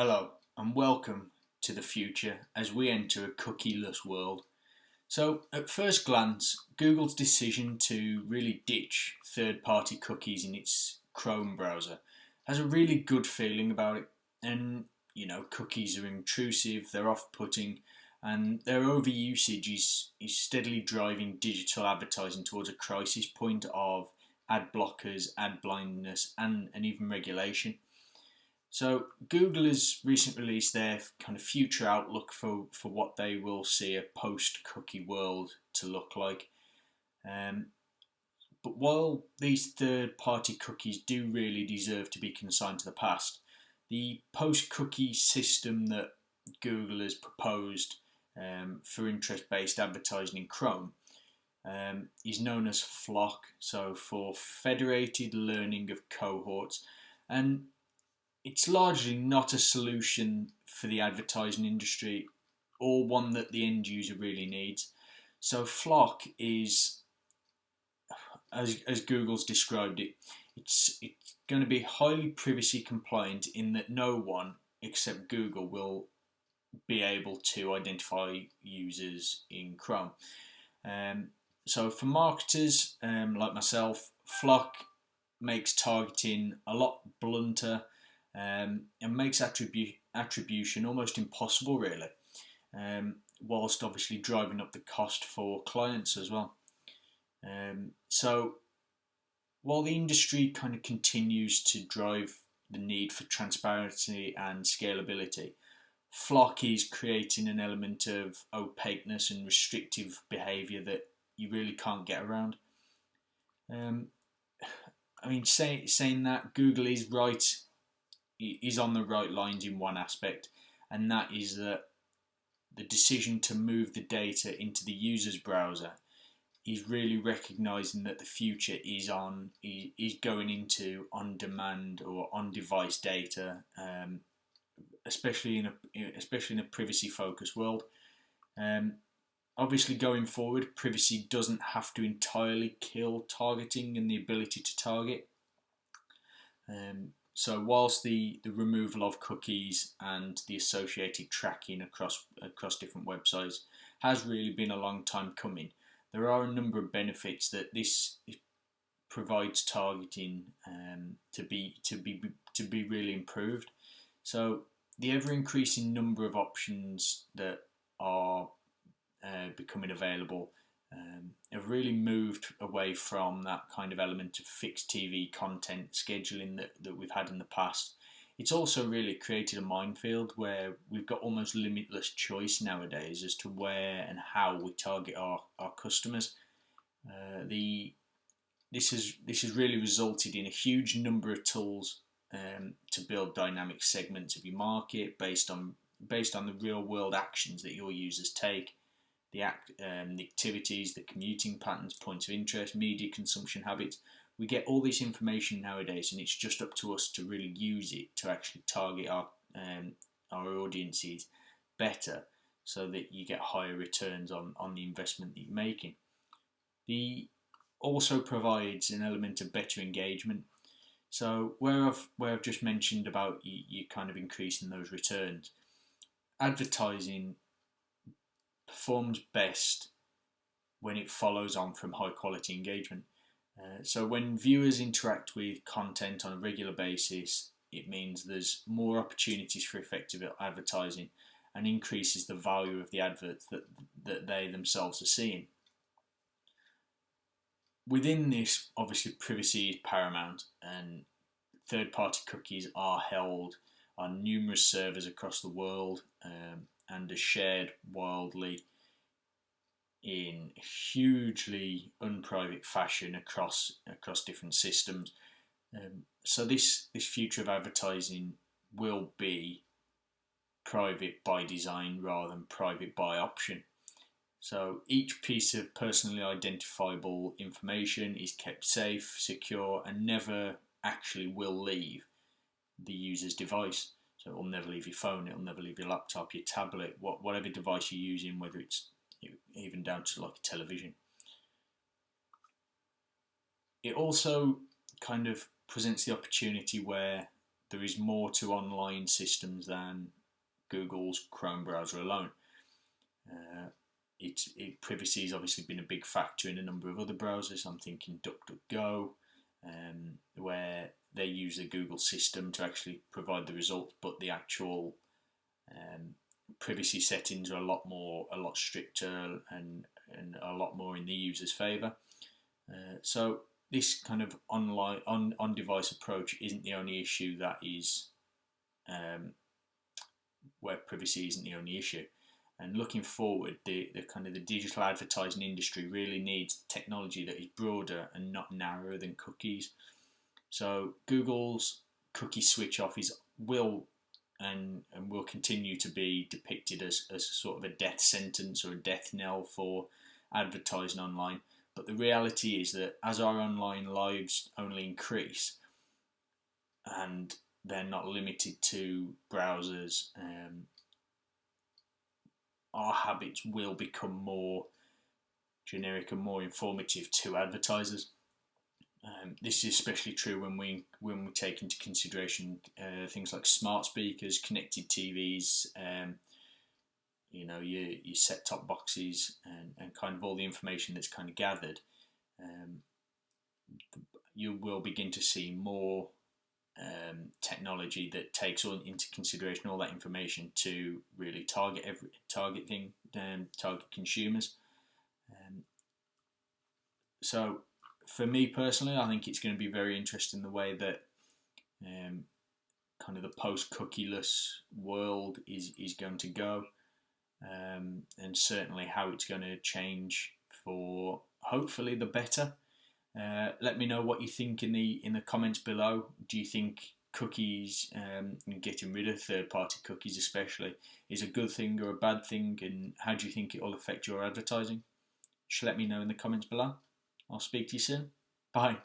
Hello and welcome to the future as we enter a cookieless world. So at first glance, Google's decision to really ditch third-party cookies in its Chrome browser has a really good feeling about it. And cookies are intrusive, they're off-putting, and their overusage is steadily driving digital advertising towards a crisis point of ad blockers, ad blindness, and even regulation. So Google has recently released their kind of future outlook for what they will see a post-cookie world to look like. But while these third-party cookies do really deserve to be consigned to the past, the post-cookie system that Google has proposed for interest-based advertising in Chrome is known as FLoC, so for Federated Learning of Cohorts, and it's largely not a solution for the advertising industry or one that the end user really needs. So FLoC is, as Google's described it, it's going to be highly privacy compliant in that no one except Google will be able to identify users in Chrome. So for marketers like myself, FLoC makes targeting a lot blunter and makes attribution almost impossible, really, whilst obviously driving up the cost for clients as well. So while the industry kind of continues to drive the need for transparency and scalability, FLoC is creating an element of opaqueness and restrictive behaviour that you really can't get around. Saying that, Google is right. Is on the right lines in one aspect, and that is that the decision to move the data into the user's browser is really recognising that the future is going into on-demand or on-device data, especially in a privacy-focused world. Obviously, going forward, privacy doesn't have to entirely kill targeting and the ability to target. So whilst the removal of cookies and the associated tracking across different websites has really been a long time coming, there are a number of benefits that this provides targeting to be really improved. So the ever increasing number of options that are becoming available have really moved away from that kind of element of fixed TV content scheduling that we've had in the past. It's also really created a minefield where we've got almost limitless choice nowadays as to where and how we target our customers. This has really resulted in a huge number of tools to build dynamic segments of your market based on the real world actions that your users take. The activities, the commuting patterns, points of interest, media consumption habits. We get all this information nowadays, and it's just up to us to really use it to actually target our audiences better, so that you get higher returns on the investment that you're making. The also provides an element of better engagement. So where I've just mentioned about you kind of increasing those returns, advertising performs best when it follows on from high quality engagement. So when viewers interact with content on a regular basis, it means there's more opportunities for effective advertising and increases the value of the adverts that they themselves are seeing. Within this, obviously privacy is paramount, and third-party cookies are held on numerous servers across the world and are shared wildly in hugely unprivate fashion across different systems. So this future of advertising will be private by design rather than private by option. So each piece of personally identifiable information is kept safe, secure, and never actually will leave the user's device. So it will never leave your phone, it will never leave your laptop, your tablet, whatever device you're using, whether it's even down to like a television. It also kind of presents the opportunity where there is more to online systems than Google's Chrome browser alone. Privacy has obviously been a big factor in a number of other browsers. I'm thinking DuckDuckGo, where they use the Google system to actually provide the results, but the actual privacy settings are a lot stricter and a lot more in the user's favour. So this kind of online on-device approach isn't the only issue that is where privacy isn't the only issue. And looking forward, the kind of the digital advertising industry really needs technology that is broader and not narrower than cookies. So Google's cookie switch off will continue to be depicted as sort of a death sentence or a death knell for advertising online. But the reality is that as our online lives only increase, and they're not limited to browsers, our habits will become more generic and more informative to advertisers. This is especially true when we take into consideration things like smart speakers, connected TVs, your set-top boxes, and kind of all the information that's kind of gathered. You will begin to see more technology that takes into consideration all that information to really target consumers. So for me personally, I think it's going to be very interesting the way that kind of the post-cookieless world is going to go, and certainly how it's going to change for hopefully the better. Let me know what you think in the comments below. Do you think cookies and getting rid of third-party cookies especially is a good thing or a bad thing, and how do you think it will affect your advertising? Just let me know in the comments below. I'll speak to you soon. Bye.